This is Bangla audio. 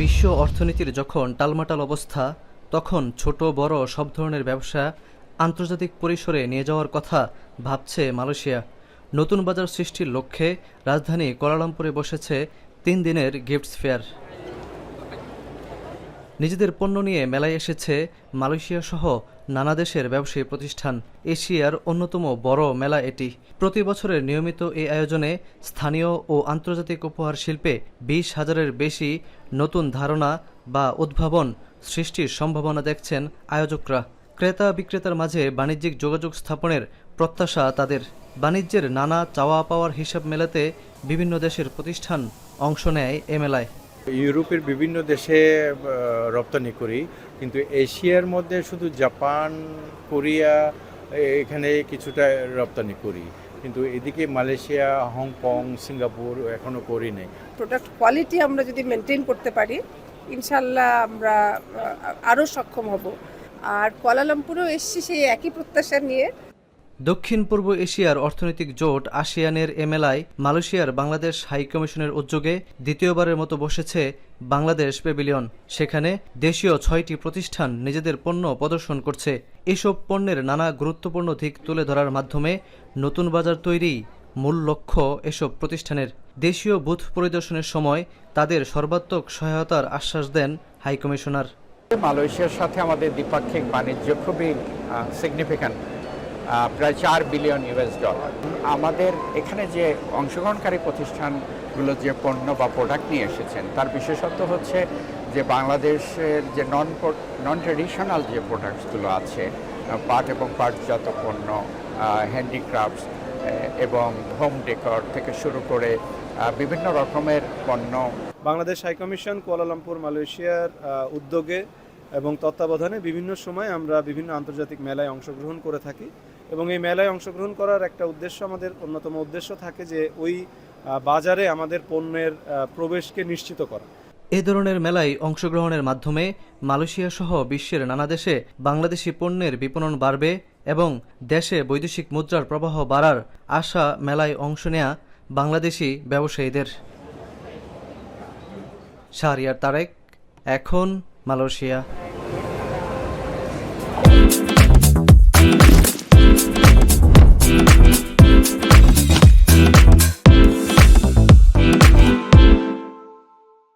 বিশ্ব অর্থনীতির যখন টালমাটাল অবস্থা, তখন ছোট বড় সব ধরনের ব্যবসা আন্তর্জাতিক পরিসরে নিয়ে যাওয়ার কথা ভাবছে মালয়েশিয়া। নতুন বাজার সৃষ্টির লক্ষ্যে রাজধানী কুয়ালালামপুরে বসেছে 3 দিনের গিফটস ফেয়ার। নিজেদের পণ্য নিয়ে মেলায় এসেছে মালয়েশিয়া সহ নানা দেশের ব্যবসায়ী প্রতিষ্ঠান। এশিয়ার অন্যতম বড় মেলা এটি। প্রতি বছরের নিয়মিত এই আয়োজনে স্থানীয় ও আন্তর্জাতিক উপহার শিল্পে 20,000-এর বেশি নতুন ধারণা বা উদ্ভাবন সৃষ্টির সম্ভাবনা দেখছেন আয়োজকরা। ক্রেতা বিক্রেতার মাঝে বাণিজ্যিক যোগাযোগ স্থাপনের প্রত্যাশা তাদের। বাণিজ্যের নানা চাওয়া পাওয়ার হিসাব মেলাতে বিভিন্ন দেশের প্রতিষ্ঠান অংশ নেয় এ মেলায়। ইউরোপের বিভিন্ন দেশে রপ্তানি করি, কিন্তু এশিয়ার মধ্যে শুধু জাপান, কোরিয়া এখানে কিছুটা রপ্তানি করি, কিন্তু এদিকে মালয়েশিয়া, হংকং, সিঙ্গাপুর এখনও করি নাই। প্রোডাক্ট কোয়ালিটি আমরা যদি মেনটেন করতে পারি, ইনশাল্লাহ আমরা আরও সক্ষম হব। আর কুয়ালালামপুরেও এসছি সেই একই প্রত্যাশা নিয়ে। দক্ষিণ পূর্ব এশিয়ার অর্থনৈতিক জোট আসিয়ানের এ মেলায় মালয়েশিয়ার বাংলাদেশ হাই কমিশনের উদ্যোগে দ্বিতীয়বারের মতো বসেছে বাংলাদেশ প্যাভিলিয়ন। সেখানে দেশীয় 6টি প্রতিষ্ঠান নিজেদের পণ্য প্রদর্শন করছে। এসব পণ্যের নানা গুরুত্বপূর্ণ দিক তুলে ধরার মাধ্যমে নতুন বাজার তৈরি মূল লক্ষ্য এসব প্রতিষ্ঠানের। দেশীয় বুথ পরিদর্শনের সময় তাদের সর্বাত্মক সহায়তার আশ্বাস দেন হাই কমিশনার। মালয়েশিয়ার সাথে আমাদের দ্বিপাক্ষিক বাণিজ্য খুবই সিগনিফিক্যান্ট, প্রায় $4 বিলিয়ন। আমাদের এখানে যে অংশগ্রহণকারী প্রতিষ্ঠানগুলো যে পণ্য বা প্রোডাক্ট নিয়ে এসেছেন, তার বিশেষত্ব হচ্ছে যে বাংলাদেশের যে নন ট্রেডিশনাল যে প্রোডাক্টসগুলো আছে, পাট এবং পাটজাত পণ্য, হ্যান্ডিক্রাফটস এবং হোম ডেকর থেকে শুরু করে বিভিন্ন রকমের পণ্য। বাংলাদেশ হাই কমিশন কুয়ালালামপুর মালয়েশিয়ার উদ্যোগে এবং তত্ত্বাবধানে বিভিন্ন সময় আমরা বিভিন্ন আন্তর্জাতিক মেলায় অংশগ্রহণ করে থাকি, এবং এই মেলায় অংশগ্রহণ করার একটা উদ্দেশ্য, আমাদের অন্যতম উদ্দেশ্য থাকে যে ওই বাজারে আমাদের পণ্যের প্রবেশকে নিশ্চিত করা। এ ধরনের মেলায় অংশগ্রহণের মাধ্যমে মালয়েশিয়া সহ বিশ্বের নানা দেশে বাংলাদেশি পণ্যের বিপণন বাড়বে এবং দেশে বৈদেশিক মুদ্রার প্রবাহ বাড়ার আশা মেলায় অংশ নেয়া বাংলাদেশি ব্যবসায়ীদের। শাহরিয়ার তারেক, এখন মালয়েশিয়া।